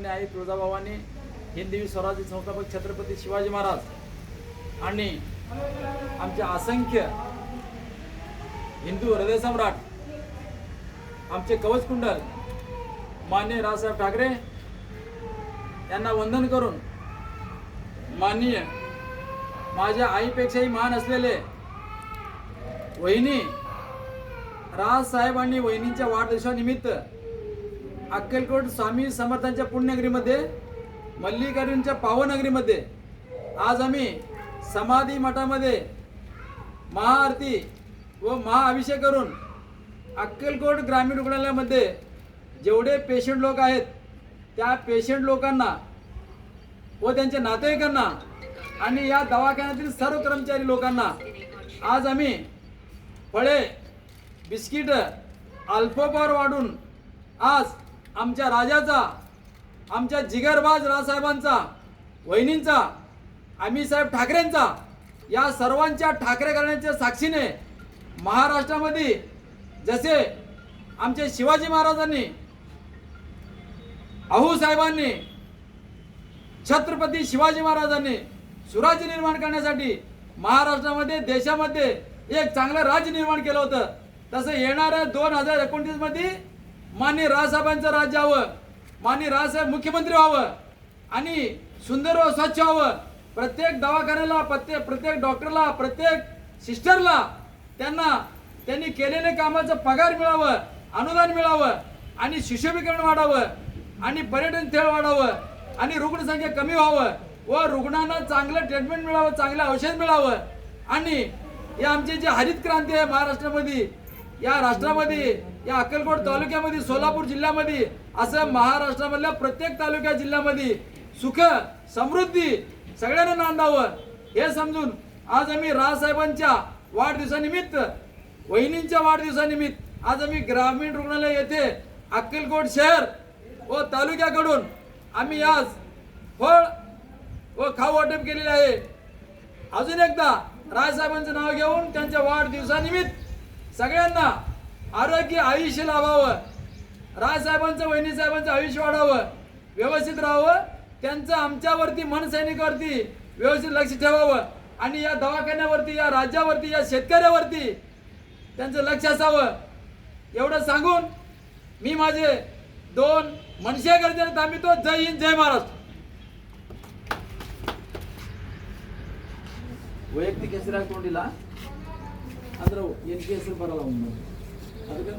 आई तुळजाभवानी हिंदवी स्वराज्य संस्थापक छत्रपती शिवाजी महाराज आणि आमचे असंख्य हिंदू हृदयसम्राट आमचे कवचकुंडल माननीय राजसाहेब ठाकरे यांना वंदन करून माननीय माझ्या आईपेक्षाही महान असलेले वहिनी राजसाहेब आणि वहिनींच्या वाढदिवसानिमित्त अक्कलकोट स्वामी समर्थांच्या पुण्यनगरीमध्ये मल्लिकार्जुनच्या पावननगरीमध्ये आज आम्ही समाधी मठामध्ये महाआरती व महाअभिषेक करून अक्कलकोट ग्रामीण रुग्णालयामध्ये जेवढे पेशंट लोक आहेत त्या पेशंट लोकांना व त्यांच्या नातेवाईकांना आणि या दवाखान्यातील सर्व कर्मचारी लोकांना आज आम्ही फळे बिस्किट अल्पभार वाढून आज आमच्या राजाचा आमच्या जिगरबाज राजसाहेबांचा वहिनींचा आम्हीसाहेब ठाकरेंचा या सर्वांच्या ठाकरे घराण्याच्या साक्षीने महाराष्ट्रामध्ये जसे आमचे शिवाजी महाराजांनी आऊसाहेबांनी छत्रपती शिवाजी महाराजांनी सुराज्य निर्माण करण्यासाठी महाराष्ट्रामध्ये देशामध्ये एक चांगलं राज्य निर्माण केलं होतं तसं येणाऱ्या 2029 मध्ये माननीय राजसाहेबांचं राज्य व्हावं माननीय राजसाहेब मुख्यमंत्री व्हावं आणि सुंदर व स्वच्छ व्हावं प्रत्येक दवाखान्याला प्रत्येक डॉक्टरला प्रत्येक सिस्टरला त्यांनी केलेल्या कामाचं पगार मिळावं अनुदान मिळावं आणि सुशोभीकरण वाढावं आणि पर्यटन स्थळ वाढावं आणि रुग्णसंख्या कमी व्हावं व रुग्णांना चांगलं ट्रीटमेंट मिळावं चांगलं औषध मिळावं आणि हे आमचे जे हरित क्रांती आहे महाराष्ट्रामध्ये या राष्ट्रामध्ये या अक्कलकोट तालुक्यामध्ये सोलापूर जिल्ह्यामध्ये असं महाराष्ट्रामधल्या प्रत्येक तालुक्या जिल्ह्यामध्ये सुख समृद्धी सगळ्यांना नांदावं हे समजून आज आम्ही राजसाहेबांच्या वाढदिवसानिमित्त वहिनींच्या वाढदिवसानिमित्त आज आम्ही ग्रामीण रुग्णालय येथे अक्कलकोट शहर व तालुक्याकडून आम्ही आज फळ व खाऊ वाटप केलेले आहे। अजून एकदा राजसाहेबांचं नाव घेऊन त्यांच्या वाढदिवसानिमित्त सगळ्यांना आरोग्य आयुष्य लाभावं राजसाहेबांचं वहिनी साहेबांचं आयुष्य वाढावं व्यवस्थित राहावं त्यांचं आमच्यावरती मनसैनिकावरती व्यवस्थित लक्ष ठेवावं आणि या दवाखान्यावरती या राज्यावरती या शेतकऱ्यावरती त्यांचं लक्ष असावं एवढं सांगून मी माझे 2 मनसे गरजेने थांबितो। जय हिंद जय महाराष्ट्र। ವೈಯಕ್ತಿಕ ಹೆಸರು ಹಾಕೊಂಡಿಲ್ಲ ಅಂದ್ರೆ ಎನ್ ಕೆ ಹೆಸರು ಬರಲ್ಲ ಅದಕ್ಕೆ